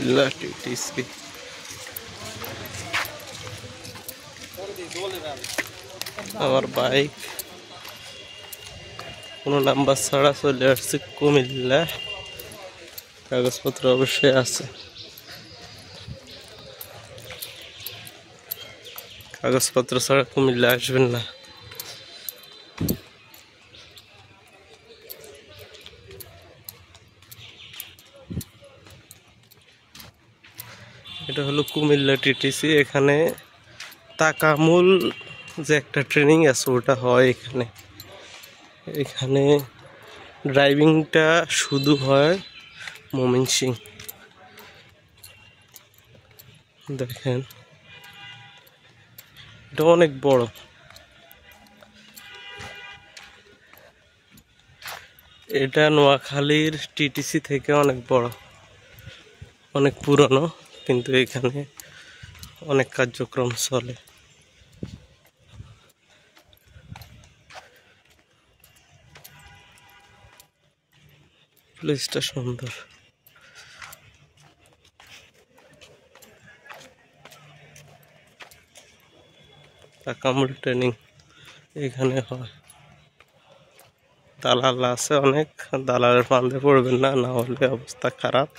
Comilla TTC. আমার bike কোনো number ছাড়া চলে আসছে কুমিল্লা, কাগজপত্র অবশ্যই আছে। কাগজপত্র ছাড়া কুমিল্লা আসবেন না। এটা হলো কুমিল্লা টিটিসি। এখানে তাকামুল যে একটা ট্রেনিং আছে ওটা হয় এখানে। এখানে ড্রাইভিংটা শুধু হয় ময়মনসিং। দেখেন এটা অনেক বড়। এটা নোয়াখালীর টিটিসি থেকে অনেক বড়, অনেক পুরনো, কিন্তু এখানে অনেক কার্যক্রম চলে। প্লেসটা সুন্দর। তাকামুল ট্রেনিং এখানে হয়। দালাল আছে অনেক, দালালের ফান্দে পড়বেন না, না হলে অবস্থা খারাপ।